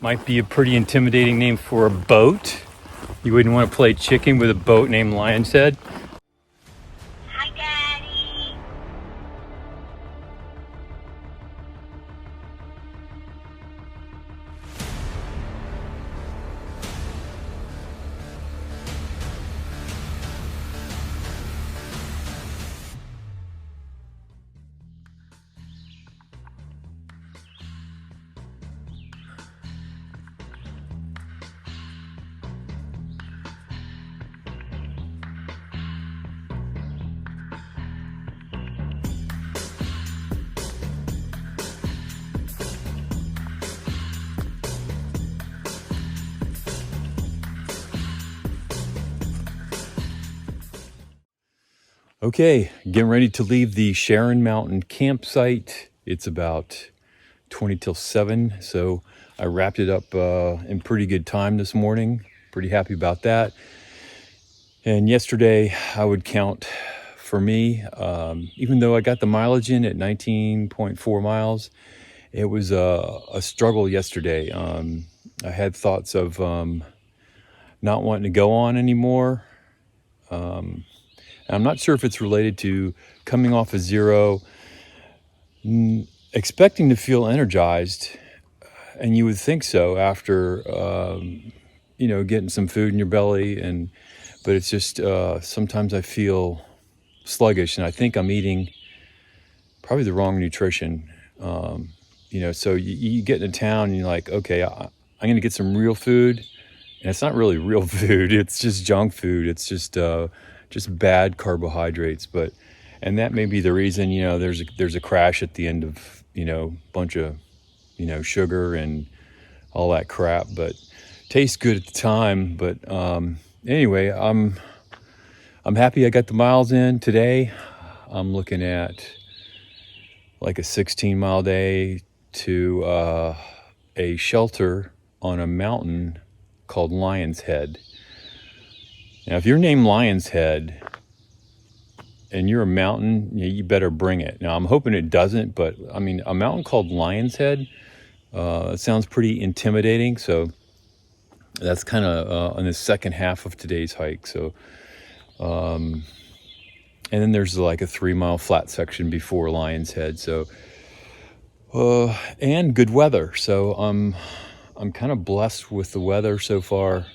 Might be a pretty intimidating name for a boat. You wouldn't want to play chicken with a boat named Lion's Head. Hi, Daddy. Okay, getting ready to leave the Sharon Mountain campsite. It's about 20 till 7, so I wrapped it up in pretty good time this morning. Pretty happy about that. And yesterday, I would count for me, even though I got the mileage in at 19.4 miles, it was a struggle yesterday. I had thoughts of not wanting to go on anymore. I'm not sure if it's related to coming off a zero, expecting to feel energized, and you would think so after, getting some food in your belly, but it's just sometimes I feel sluggish, and I think I'm eating probably the wrong nutrition. So you get into town and you're like, okay, I'm going to get some real food, and it's not really real food. It's just junk food. It's just bad carbohydrates. And that may be the reason, there's a crash at the end of, bunch of, sugar and all that crap, but tastes good at the time. But anyway, I'm happy I got the miles in today. I'm looking at like a 16-mile day to a shelter on a mountain called Lion's Head. Now, if you're named Lion's Head and you're a mountain, you better bring it. Now, I'm hoping it doesn't, but I mean, a mountain called Lion's Head, it sounds pretty intimidating. So that's kind of on the second half of today's hike. So, and then there's like a 3-mile flat section before Lion's Head. So, and good weather. So I'm kind of blessed with the weather so far.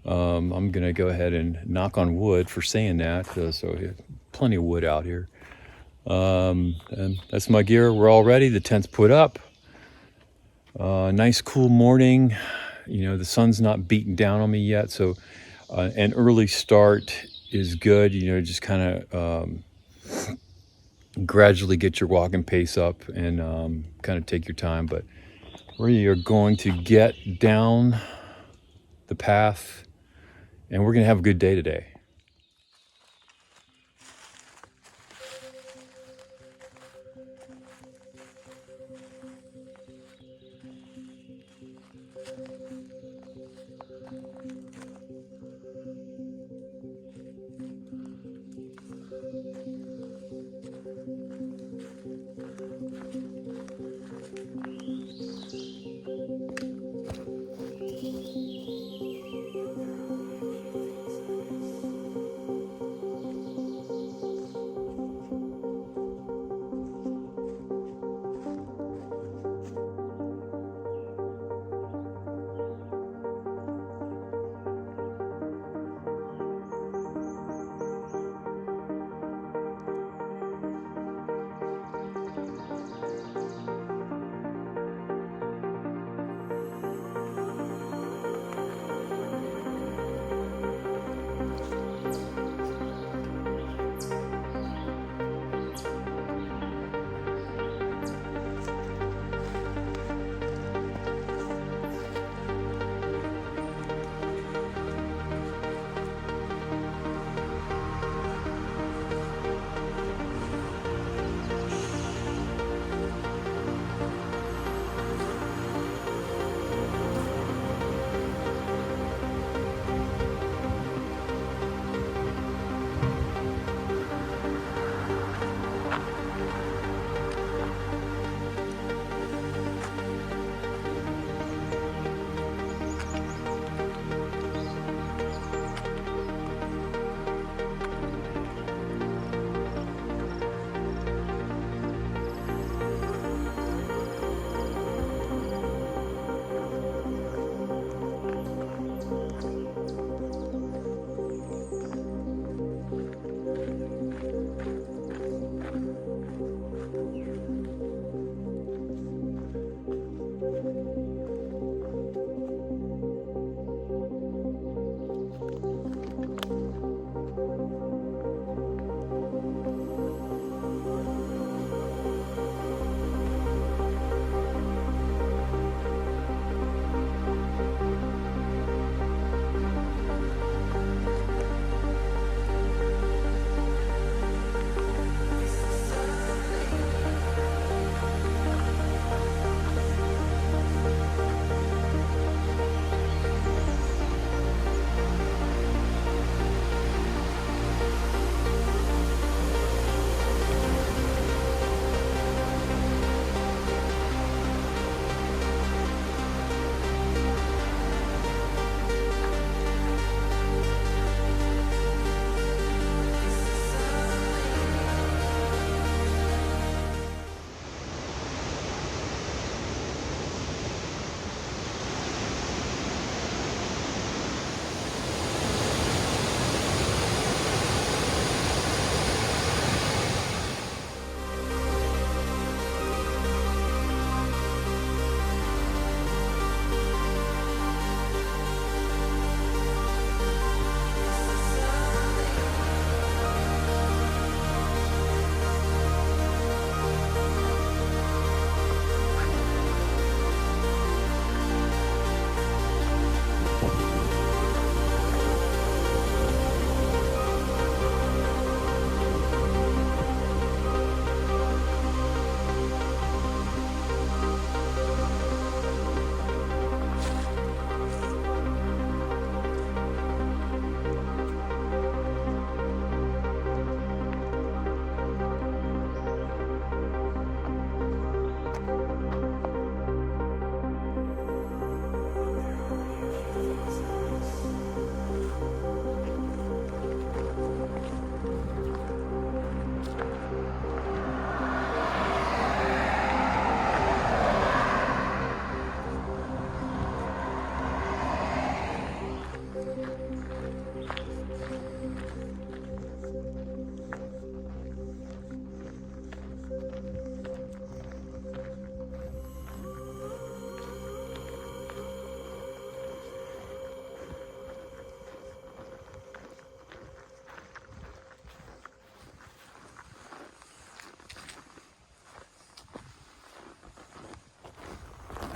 I'm going to go ahead and knock on wood for saying that. So plenty of wood out here. And that's my gear. We're all ready. The tent's put up. Nice cool morning. The sun's not beating down on me yet. So an early start is good. Just kind of gradually get your walking pace up and kind of take your time. But we are going to get down the path, and we're going to have a good day today.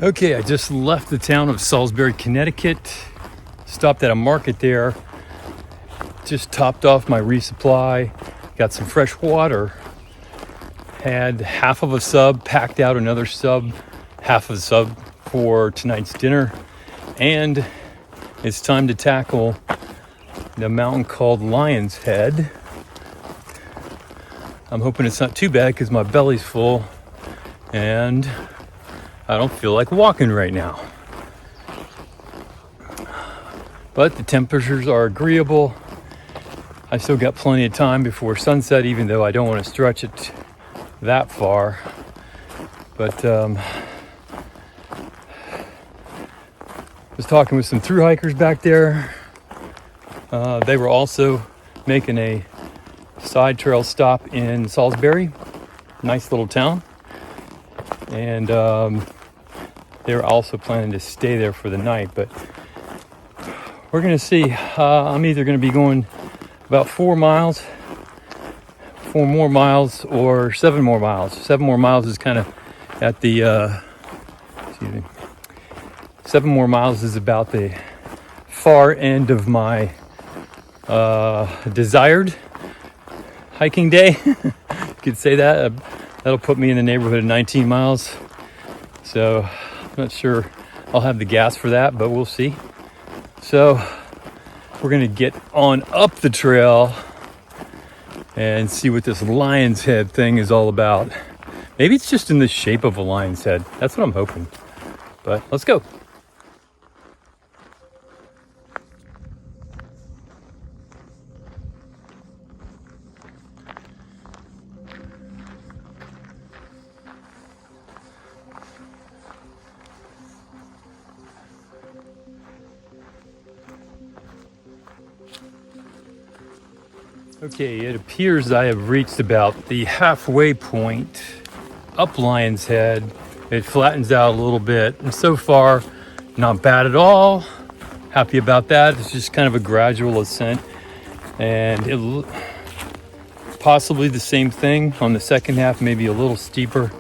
Okay, I just left the town of Salisbury, Connecticut. Stopped at a market there. Just topped off my resupply. Got some fresh water. Had half of a sub, packed out another sub, half of a sub for tonight's dinner. And it's time to tackle the mountain called Lion's Head. I'm hoping it's not too bad because my belly's full and I don't feel like walking right now. But the temperatures are agreeable. I still got plenty of time before sunset, even though I don't want to stretch it that far. But I was talking with some thru hikers back there. They were also making a side trail stop in Salisbury, nice little town. And they were also planning to stay there for the night, but we're gonna see. I'm either gonna be going about 4 miles, 4 more miles, or 7 more miles. 7 more miles is kind of at the, 7 more miles is about the far end of my desired hiking day. You could say that. That'll put me in the neighborhood of 19 miles. So I'm not sure I'll have the gas for that, but we'll see. So we're gonna get on up the trail and see what this lion's head thing is all about. Maybe it's just in the shape of a lion's head. That's what I'm hoping. But let's go. Okay, it appears I have reached about the halfway point up Lion's Head. It flattens out a little bit, and so far, not bad at all. Happy about that. It's just kind of a gradual ascent, and it possibly the same thing on the second half, maybe a little steeper.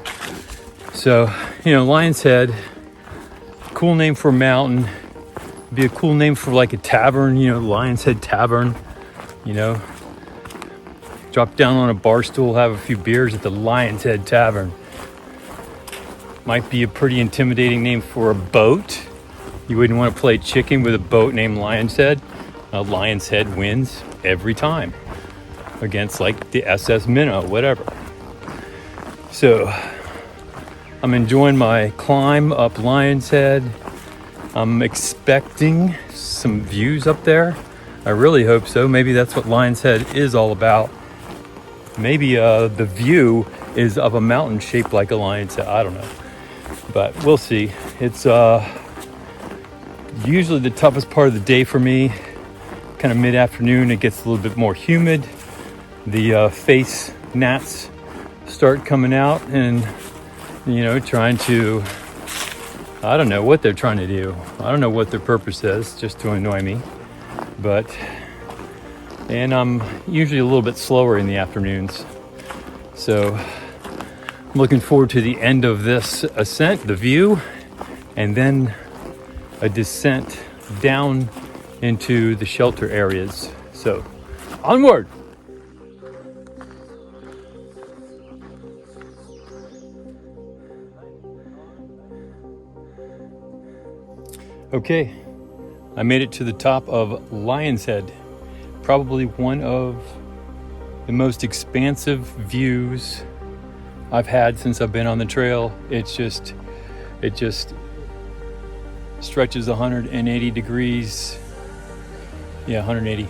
So, Lion's Head, cool name for a mountain. Be a cool name for like a tavern, Lion's Head Tavern, Drop down on a bar stool, have a few beers at the Lion's Head Tavern. Might be a pretty intimidating name for a boat. You wouldn't want to play chicken with a boat named Lion's Head. Lion's Head wins every time against like the SS Minnow, whatever. So I'm enjoying my climb up Lion's Head. I'm expecting some views up there. I really hope so. Maybe that's what Lion's Head is all about. Maybe the view is of a mountain shaped like a lion's head. I don't know. But we'll see. It's usually the toughest part of the day for me. Kind of mid-afternoon, it gets a little bit more humid. The face gnats start coming out and, trying to... I don't know what they're trying to do. I don't know what their purpose is, just to annoy me. And I'm usually a little bit slower in the afternoons. So I'm looking forward to the end of this ascent, the view, and then a descent down into the shelter areas. So onward! Okay, I made it to the top of Lion's Head. Probably one of the most expansive views I've had since I've been on the trail. It just stretches 180 degrees. Yeah, 180.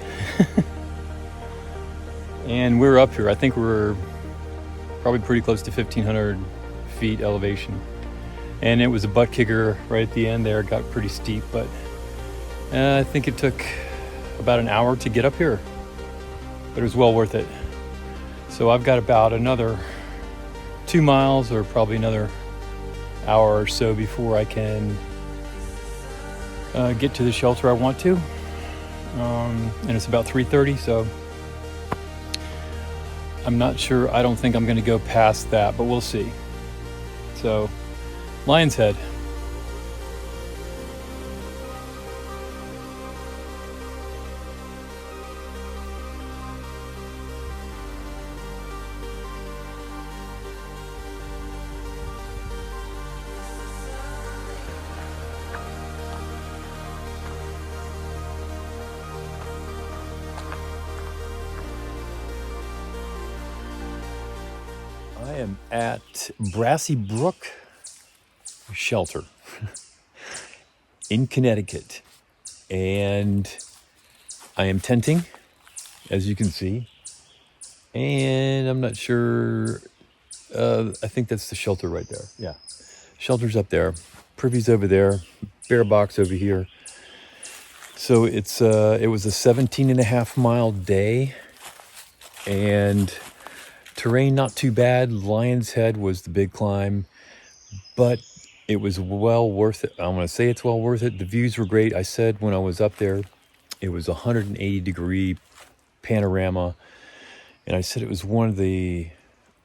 And we're up here. I think we're probably pretty close to 1,500 feet elevation. And it was a butt kicker right at the end there. It got pretty steep, but I think it took about an hour to get up here, but it was well worth it. So I've got about another 2 miles, or probably another hour or so before I can get to the shelter I want to. And it's about 3:30, so I'm not sure. I don't think I'm going to go past that, but we'll see. So Lion's Head, am at Brassy Brook Shelter in Connecticut, and I am tenting, as you can see, and I'm not sure, I think that's the shelter right there. Yeah, shelter's up there, privy's over there, bear box over here. So it was a 17 and a half mile day, and terrain not too bad. Lion's Head was the big climb, but it was well worth it. I'm going to say it's well worth it. The views were great. I said when I was up there, it was 180-degree panorama, and I said it was one of the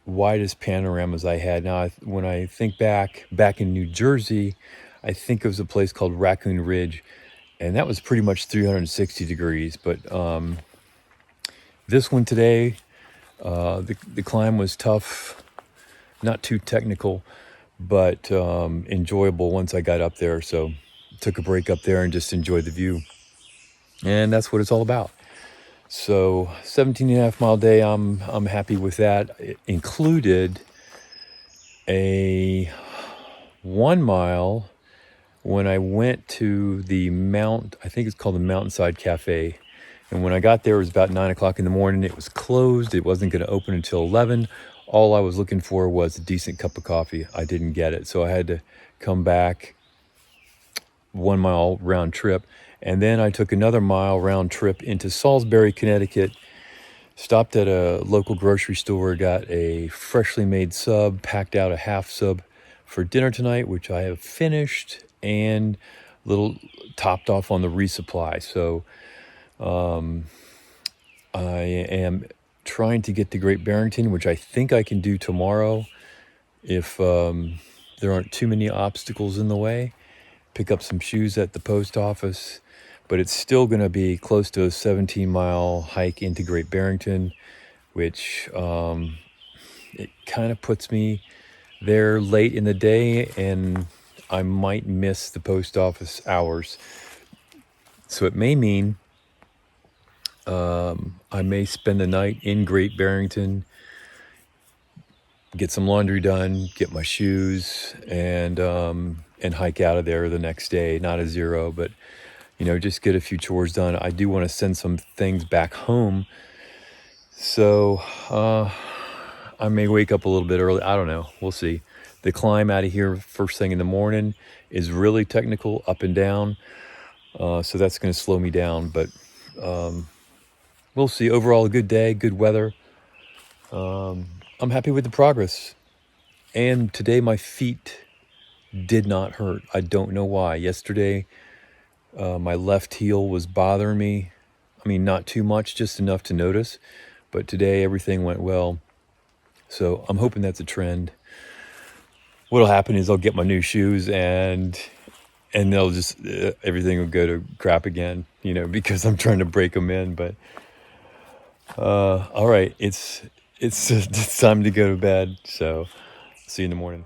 widest panoramas I had. Now, when I think back in New Jersey, I think it was a place called Raccoon Ridge, and that was pretty much 360 degrees. But this one today, the climb was tough, not too technical, but enjoyable once I got up there. So took a break up there and just enjoyed the view. And that's what it's all about. So 17 and a half mile day, I'm happy with that. It included a 1 mile when I went to I think it's called the Mountainside Cafe. And when I got there, it was about 9 o'clock in the morning. It was closed. It wasn't going to open until 11. All I was looking for was a decent cup of coffee. I didn't get it. So I had to come back 1 mile round trip. And then I took another mile round trip into Salisbury, Connecticut. Stopped at a local grocery store, got a freshly made sub, packed out a half sub for dinner tonight, which I have finished, and a little topped off on the resupply. So I am trying to get to Great Barrington, which I think I can do tomorrow if there aren't too many obstacles in the way. Pick up some shoes at the post office, but it's still going to be close to a 17-mile hike into Great Barrington, which it kind of puts me there late in the day, and I might miss the post office hours. So it may mean I may spend the night in Great Barrington, get some laundry done, get my shoes, and hike out of there the next day. Not a zero, but just get a few chores done. I do want to send some things back home, so I may wake up a little bit early. I don't know. We'll see. The climb out of here first thing in the morning is really technical, up and down, so that's going to slow me down. But we'll see. Overall, a good day, good weather. I'm happy with the progress. And today my feet did not hurt. I don't know why. Yesterday, my left heel was bothering me. I mean, not too much, just enough to notice. But today everything went well. So I'm hoping that's a trend. What'll happen is I'll get my new shoes and they'll just, everything will go to crap again, because I'm trying to break them in. But all right, it's time to go to bed. So see you in the morning.